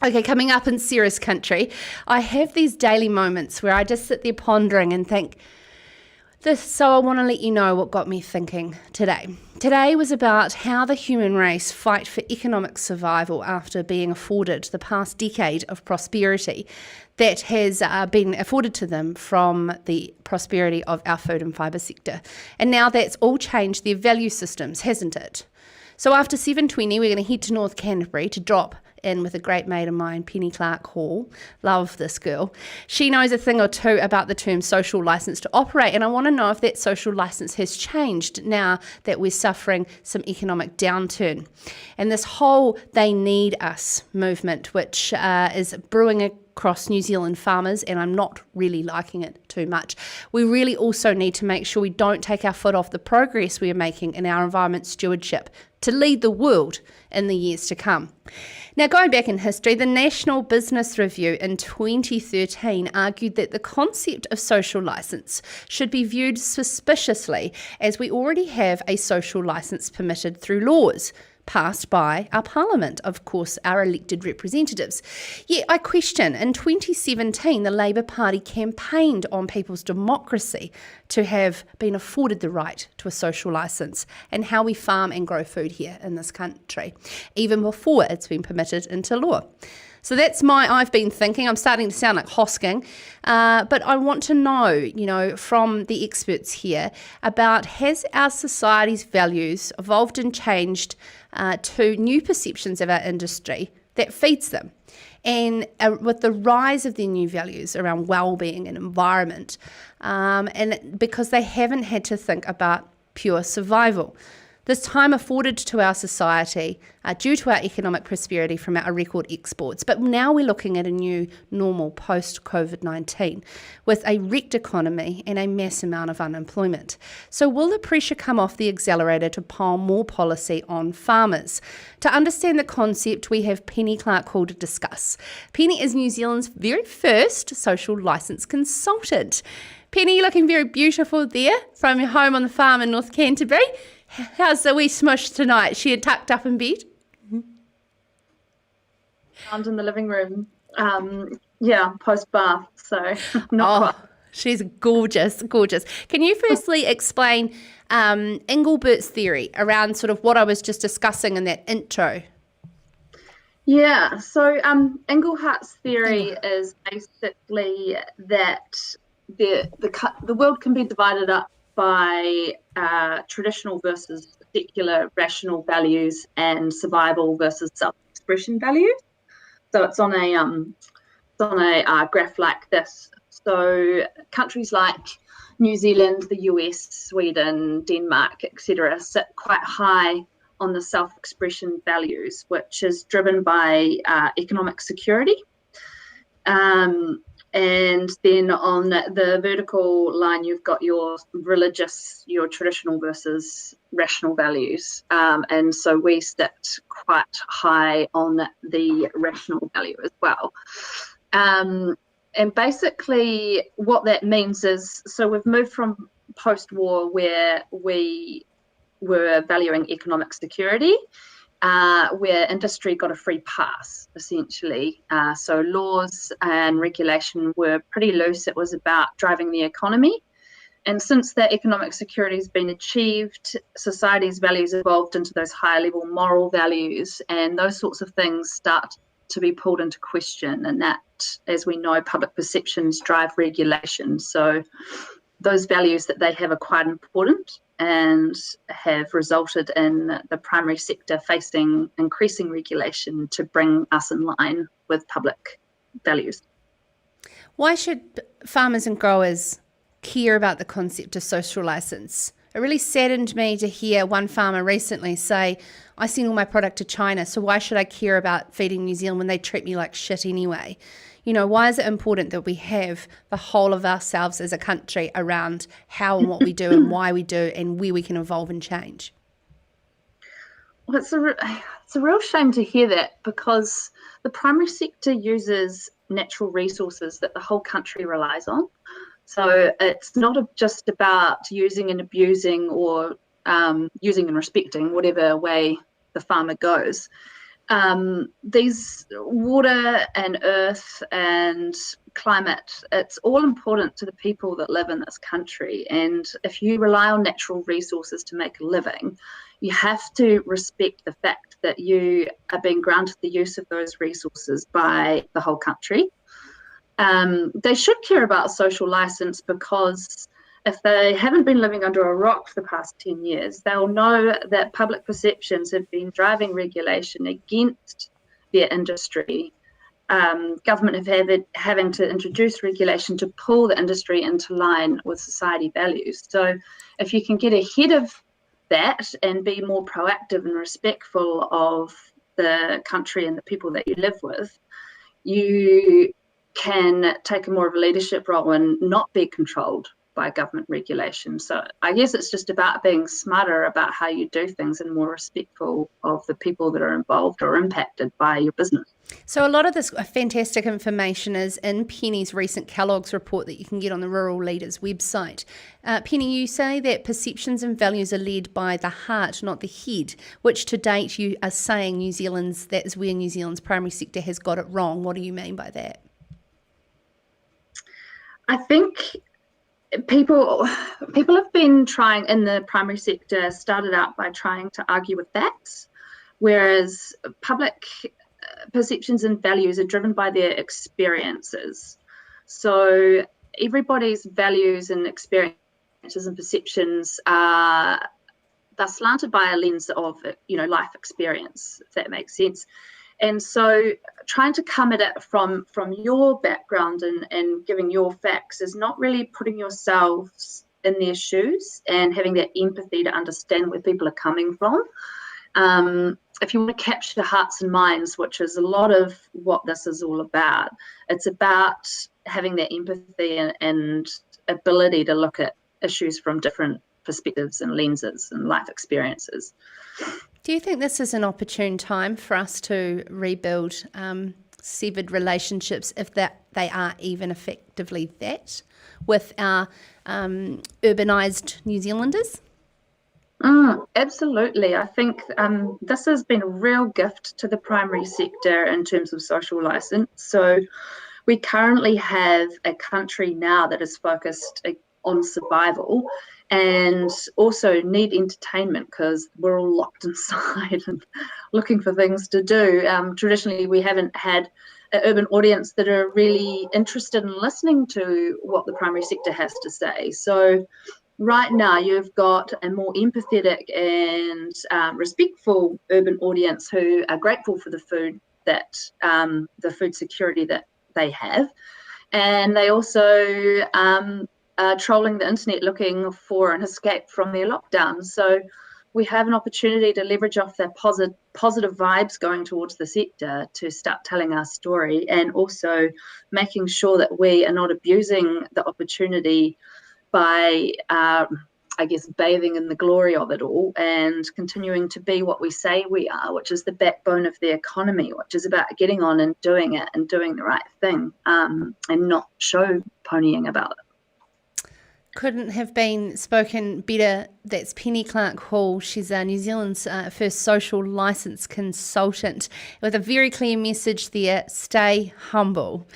Okay, coming up in Sarah's country, I have these daily moments where I just sit there pondering and think, so I want to let you know what got me thinking today. Today was about how the human race fight for economic survival after being afforded the past decade of prosperity that has been afforded to them from the prosperity of our food and fibre sector. And now that's all changed their value systems, hasn't it? So after 7:20, we're going to head to North Canterbury to drop in with a great mate of mine, Penny Clark Hall. Love this girl. She knows a thing or two about the term social license to operate, and I want to know if that social license has changed now that we're suffering some economic downturn. And this whole "they need us" movement, which is brewing across New Zealand farmers, and I'm not really liking it too much. We really also need to make sure we don't take our foot off the progress we are making in our environment stewardship to lead the world in the years to come. Now, going back in history, the National Business Review in 2013 argued that the concept of social licence should be viewed suspiciously, as we already have a social licence permitted through laws passed by our Parliament, of course, our elected representatives. Yet I question, in 2017, the Labour Party campaigned on people's democracy to have been afforded the right to a social licence and how we farm and grow food here in this country, even before it's been permitted into law. So that's I've been thinking. I'm starting to sound like Hosking, but I want to know, from the experts here about, has our society's values evolved and changed to new perceptions of our industry that feeds them? And with the rise of their new values around well-being and environment, and because they haven't had to think about pure survival. This time afforded to our society due to our economic prosperity from our record exports. But now we're looking at a new normal post-COVID-19 with a wrecked economy and a mass amount of unemployment. So will the pressure come off the accelerator to pile more policy on farmers? To understand the concept, we have Penny Clark Hall to discuss. Penny is New Zealand's very first social licence consultant. Penny, you're looking very beautiful there from your home on the farm in North Canterbury. How's the wee smush tonight? She had tucked up in bed? Found in the living room. Post bath. So not quite. She's gorgeous, gorgeous. Can you firstly explain Engelbert's theory around sort of what I was just discussing in that intro? Yeah. So Engelhart's theory is basically that the world can be divided up by traditional versus secular rational values and survival versus self-expression values. So it's on a graph like this. So countries like New Zealand, the US, Sweden, Denmark, etc., sit quite high on the self-expression values, which is driven by economic security. And then on the vertical line, you've got your traditional versus rational values. And so we sit quite high on the rational value as well. And basically what that means is, so we've moved from post-war where we were valuing economic security, where industry got a free pass, essentially. So laws and regulation were pretty loose. It was about driving the economy. And since that economic security has been achieved, society's values evolved into those higher level moral values, and those sorts of things start to be pulled into question. And that, as we know, public perceptions drive regulation. So those values that they have are quite important and have resulted in the primary sector facing increasing regulation to bring us in line with public values. Why should farmers and growers care about the concept of social licence? It really saddened me to hear one farmer recently say, I send all my product to China, so why should I care about feeding New Zealand when they treat me like shit anyway? Why is it important that we have the whole of ourselves as a country around how and what we do and why we do and where we can evolve and change? Well, it's a real shame to hear that, because the primary sector uses natural resources that the whole country relies on. So it's not just about using and abusing or using and respecting, whatever way the farmer goes. these water and earth and climate, it's all important to the people that live in this country. And if you rely on natural resources to make a living, you have to respect the fact that you are being granted the use of those resources by the whole country. They should care about social license, because if they haven't been living under a rock for the past 10 years, they'll know that public perceptions have been driving regulation against their industry. Government have had having to introduce regulation to pull the industry into line with society values. So if you can get ahead of that and be more proactive and respectful of the country and the people that you live with, you can take a more of a leadership role and not be controlled by government regulation. So I guess it's just about being smarter about how you do things and more respectful of the people that are involved or impacted by your business. So a lot of this fantastic information is in Penny's recent Kellogg's report that you can get on the Rural Leaders website. Penny, you say that perceptions and values are led by the heart, not the head, which to date you are saying that is where New Zealand's primary sector has got it wrong. What do you mean by that? I think people have been trying in the primary sector, started out by trying to argue with facts, whereas public perceptions and values are driven by their experiences. So everybody's values and experiences and perceptions are they're slanted by a lens of life experience, if that makes sense. And so trying to come at it from your background and giving your facts is not really putting yourselves in their shoes and having that empathy to understand where people are coming from. If you want to capture hearts and minds, which is a lot of what this is all about, it's about having that empathy and ability to look at issues from different perspectives and lenses and life experiences. Do you think this is an opportune time for us to rebuild severed relationships, if they are even effectively that, with our urbanised New Zealanders? Absolutely. I think this has been a real gift to the primary sector in terms of social licence. So we currently have a country now that is focused on survival and also need entertainment, because we're all locked inside and looking for things to do. Traditionally, we haven't had an urban audience that are really interested in listening to what the primary sector has to say. So right now, you've got a more empathetic and respectful urban audience who are grateful for the food the food security that they have, and they also trolling the internet looking for an escape from their lockdown. So we have an opportunity to leverage off their positive vibes going towards the sector to start telling our story, and also making sure that we are not abusing the opportunity by, bathing in the glory of it all and continuing to be what we say we are, which is the backbone of the economy, which is about getting on and doing it and doing the right thing, and not show ponying about it. Couldn't have been spoken better. That's Penny Clark-Hall. She's New Zealand's first social licence consultant, with a very clear message there: stay humble.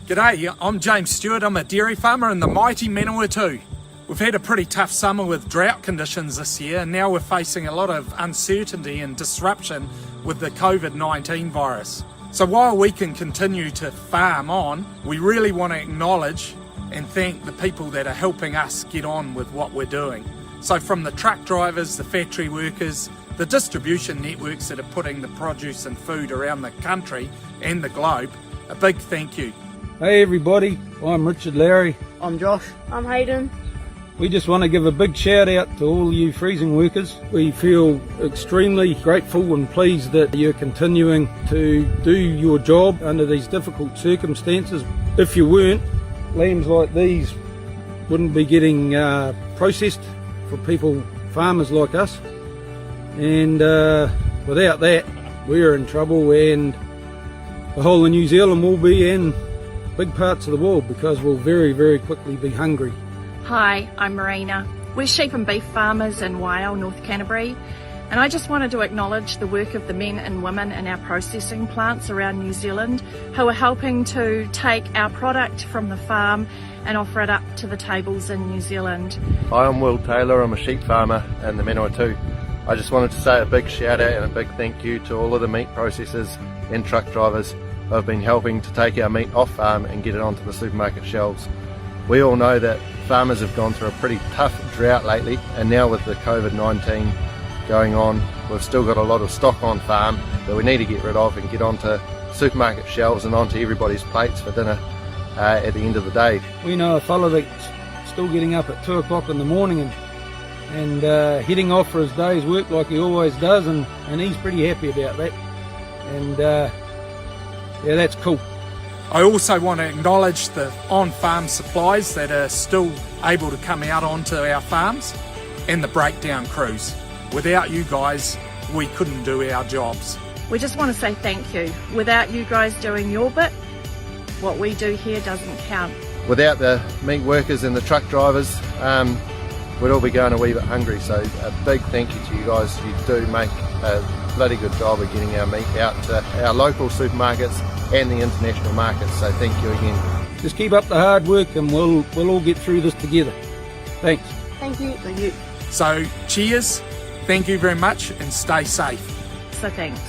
G'day, I'm James Stewart. I'm a dairy farmer in the mighty Manawatu. We've had a pretty tough summer with drought conditions this year, and now we're facing a lot of uncertainty and disruption with the COVID-19 virus. So while we can continue to farm on, we really want to acknowledge and thank the people that are helping us get on with what we're doing. So from the truck drivers, the factory workers, the distribution networks that are putting the produce and food around the country and the globe, a big thank you. Hey everybody, I'm Richard Lowry. I'm Josh. I'm Hayden. We just want to give a big shout out to all you freezing workers. We feel extremely grateful and pleased that you're continuing to do your job under these difficult circumstances. If you weren't, lambs like these wouldn't be getting processed for people, farmers like us. And without that, we're in trouble, and the whole of New Zealand will be, in big parts of the world, because we'll very, very quickly be hungry. Hi, I'm Marina. We're sheep and beef farmers in Waiau, North Canterbury, and I just wanted to acknowledge the work of the men and women in our processing plants around New Zealand who are helping to take our product from the farm and offer it up to the tables in New Zealand. Hi, I'm Will Taylor. I'm a sheep farmer in the Manawatu. I just wanted to say a big shout out and a big thank you to all of the meat processors and truck drivers who have been helping to take our meat off farm and get it onto the supermarket shelves. We all know that farmers have gone through a pretty tough drought lately, and now with the COVID-19 going on, we've still got a lot of stock on farm that we need to get rid of and get onto supermarket shelves and onto everybody's plates for dinner at the end of the day. We know a fella that's still getting up at 2 o'clock in the morning and heading off for his day's work like he always does, and he's pretty happy about that. And yeah, that's cool. I also want to acknowledge the on-farm supplies that are still able to come out onto our farms and the breakdown crews. Without you guys, we couldn't do our jobs. We just want to say thank you. Without you guys doing your bit, what we do here doesn't count. Without the meat workers and the truck drivers, we'd all be going a wee bit hungry, so a big thank you to you guys. You do make a bloody good job of getting our meat out to our local supermarkets and the international markets, so thank you again. Just keep up the hard work and we'll all get through this together. Thanks. Thank you. Thank you. So cheers, thank you very much, and stay safe. So thanks.